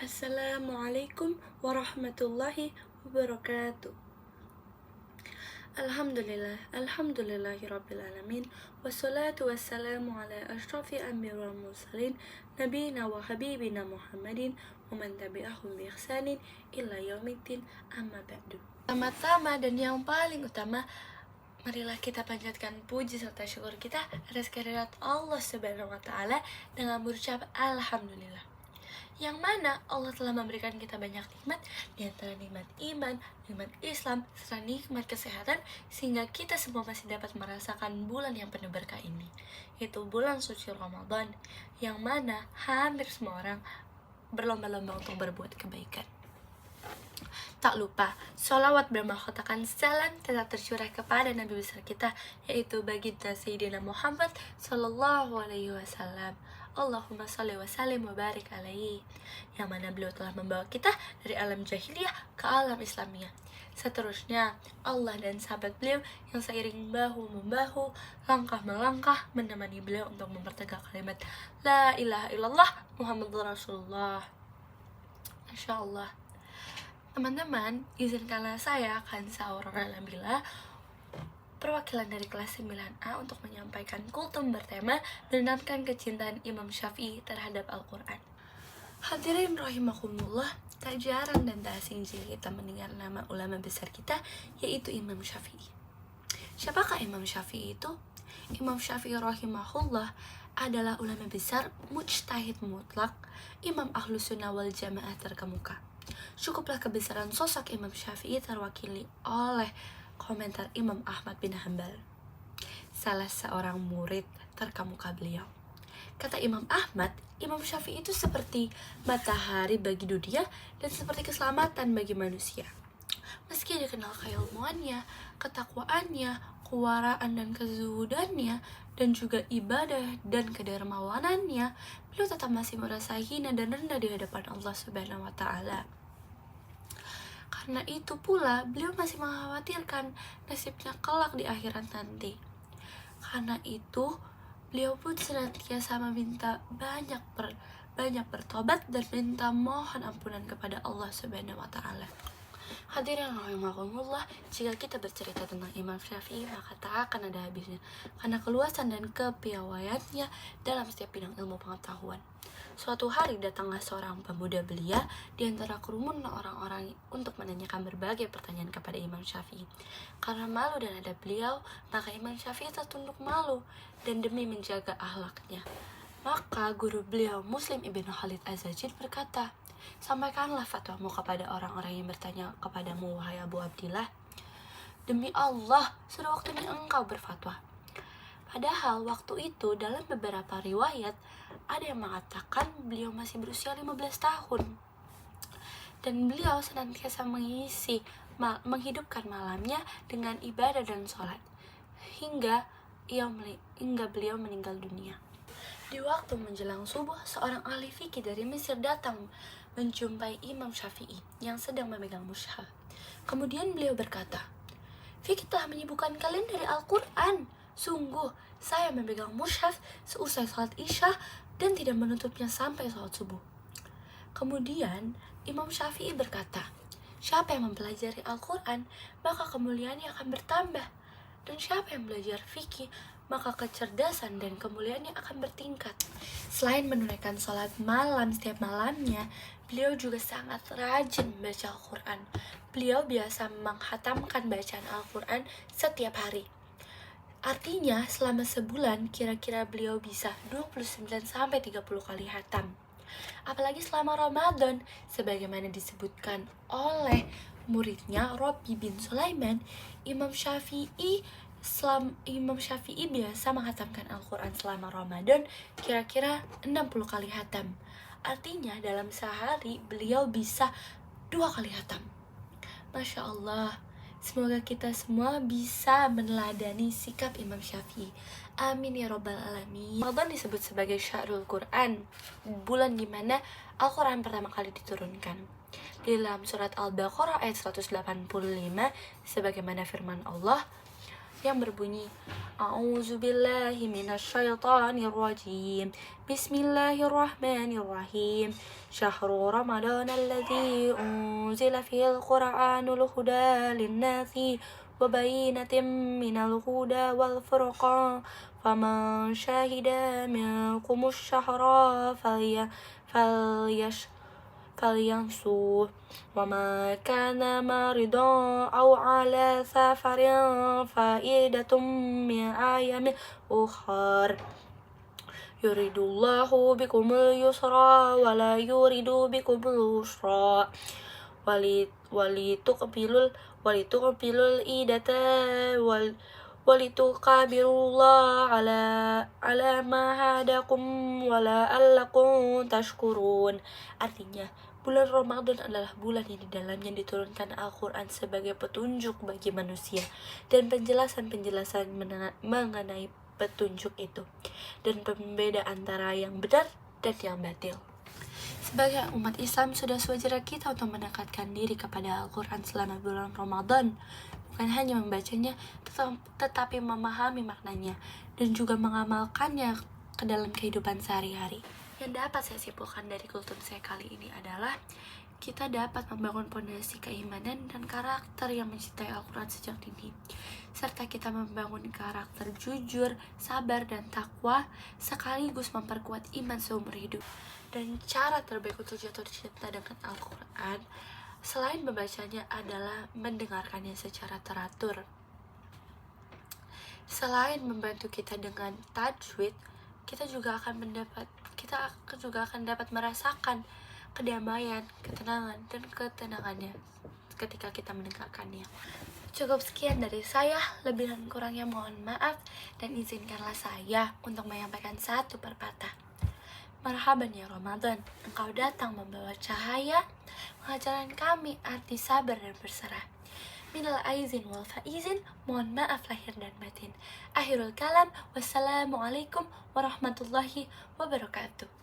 Assalamualaikum warahmatullahi wabarakatuh. Alhamdulillahirrabbilalamin. Wassalatu wassalamu ala ashrafi anbiya wal mursalin nabiyina wa habibina Muhammadin wa man tabi'ahum bi ihsanin illa yaumiddin, amma ba'du. Pertama-tama dan yang paling utama, marilah kita panjatkan puji serta syukur kita atas kehadirat Allah Subhanahu wa taala dengan berucap alhamdulillah. Yang mana Allah telah memberikan kita banyak nikmat, di antara nikmat iman, nikmat Islam, serta nikmat kesehatan, sehingga kita semua masih dapat merasakan bulan yang penuh berkah ini, yaitu bulan suci Ramadan, yang mana hampir semua orang berlomba-lomba untuk berbuat kebaikan. Tak lupa, sholawat bermahkotakan salam tetap tercurah kepada Nabi besar kita, yaitu baginda Sayyidina Muhammad Sallallahu Alaihi Wasallam. Allahumma sholli wa sallim wa barik alaihi, yang mana beliau telah membawa kita dari alam jahiliyah ke alam Islamiyah. Seterusnya, Allah dan sahabat beliau yang seiring bahu-membahu, langkah melangkah menemani beliau untuk mempertegak kalimat La ilaha illallah Muhammadur Rasulullah. Masya Allah. Teman-teman, izinkanlah saya Kansa Aurora Nabila, perwakilan dari kelas 9A, untuk menyampaikan kultum bertema menanamkan kecintaan Imam Syafi'i terhadap Al-Quran. Hadirin rahimakumullah, tak jarang dan tak asing jika kita mendengar nama ulama besar kita, yaitu Imam Syafi'i. Siapakah Imam Syafi'i itu? Imam Syafi'i rahimahullah adalah ulama besar, mujtahid mutlak, imam ahlus sunnah wal jamaah terkemuka. Cukuplah kebesaran sosok Imam Syafi'i terwakili oleh komentar Imam Ahmad bin Hanbal, salah seorang murid terkemuka beliau. Kata Imam Ahmad, Imam Syafi'i itu seperti matahari bagi dunia dan seperti keselamatan bagi manusia. Meski dikenal keilmuannya, ketakwaannya, kewaraan dan kezuhudannya, dan juga ibadah dan kedermawanannya, beliau tetap masih merasa hina dan rendah di hadapan Allah Subhanahu wa taala. Karena itu pula, beliau masih mengkhawatirkan nasibnya kelak di akhirat nanti. Karena itu, beliau pun senantiasa meminta banyak bertobat dan minta mohon ampunan kepada Allah Subhanahu wa taala. Hadirin rahimakumullah, jika kita bercerita tentang Imam Syafi'i maka tak akan ada habisnya, karena keluasan dan kepiawaiannya dalam setiap bidang ilmu pengetahuan. Suatu hari datanglah seorang pemuda belia di antara kerumunan orang-orang untuk menanyakan berbagai pertanyaan kepada Imam Syafi'i. Karena malu dan adab beliau, maka Imam Syafi'i tertunduk malu dan demi menjaga akhlaknya, maka guru beliau Muslim Ibn Khalid Az-Zajid berkata, sampaikanlah fatwamu kepada orang-orang yang bertanya kepadamu, wahai Abu Abdillah. Demi Allah, sudah waktunya engkau berfatwa. Padahal waktu itu dalam beberapa riwayat ada yang mengatakan beliau masih berusia 15 tahun. Dan beliau senantiasa menghidupkan malamnya dengan ibadah dan sholat hingga beliau meninggal dunia. Di waktu menjelang subuh, seorang ahli fikih dari Mesir datang menjumpai Imam Syafi'i yang sedang memegang mushaf. Kemudian beliau berkata, fikih telah menyibukkan kalian dari Al-Quran. Sungguh, saya memegang mushaf seusai salat isya dan tidak menutupnya sampai salat subuh. Kemudian Imam Syafi'i berkata, siapa yang mempelajari Al-Quran, maka kemuliaannya akan bertambah. Dan siapa yang belajar fikih, maka kecerdasan dan kemuliaannya akan bertingkat. Selain menunaikan sholat malam setiap malamnya, beliau juga sangat rajin membaca Al-Quran. Beliau biasa menghatamkan bacaan Al-Quran setiap hari. Artinya, selama sebulan kira-kira beliau bisa 29-30 kali hatam. Apalagi selama Ramadan, sebagaimana disebutkan oleh muridnya Rabi bin Sulaiman, Imam Syafi'i biasa menghatamkan Al-Quran selama Ramadan kira-kira 60 kali hatam. Artinya dalam sehari beliau bisa 2 kali hatam. Masya Allah, semoga kita semua bisa meneladani sikap Imam Syafi'i. Amin ya rabbal alamin. Ramadan disebut sebagai Syahrul Quran, bulan dimana Al-Quran pertama kali diturunkan. Di dalam surat Al-Baqarah ayat 185, sebagaimana firman Allah, yang berbunyi A'udzubillahi minasyaitonirrajim. Bismillahirrahmanirrahim. Syahrul Ramadan alladzi unzila fihil Qur'anul huda linnasi wa bayyinatin minal huda wal furqan. Faman syahida minkumus syahra فلينصوه وما كان مريضا أو على سفر فعدة من أيام أخر يريد الله بكم اليسر ولا يريد بكم العسر ولتقبلوا العدة ولتكبروا الله على ما هداكم ولعلكم تشكرون. Artinya, bulan Ramadan adalah bulan yang di dalamnya diturunkan Al-Quran sebagai petunjuk bagi manusia dan penjelasan-penjelasan mengenai petunjuk itu dan pembeda antara yang benar dan yang batil. Sebagai umat Islam, sudah sewajarnya kita untuk mendekatkan diri kepada Al-Quran selama bulan Ramadan, bukan hanya membacanya, tetapi memahami maknanya dan juga mengamalkannya ke dalam kehidupan sehari-hari. Yang dapat saya simpulkan dari kultum saya kali ini adalah kita dapat membangun fondasi keimanan dan karakter yang mencintai Al-Quran sejak dini, serta kita membangun karakter jujur, sabar, dan takwa, sekaligus memperkuat iman seumur hidup. Dan cara terbaik untuk jatuh cinta dengan Al-Quran selain membacanya adalah mendengarkannya secara teratur. Selain membantu kita dengan tajwid, kita juga akan dapat merasakan kedamaian, ketenangan, dan ketenangannya ketika kita mendengarkannya. Cukup sekian dari saya, lebih dan kurangnya mohon maaf, dan izinkanlah saya untuk menyampaikan satu perpatah. Marhaban ya Ramadan, engkau datang membawa cahaya, mengajarkan kami arti sabar dan berserah. Minal aizin wal faizin, mohon maaf lahir dan batin. Akhirul kalam, wassalamualaikum warahmatullahi wabarakatuh.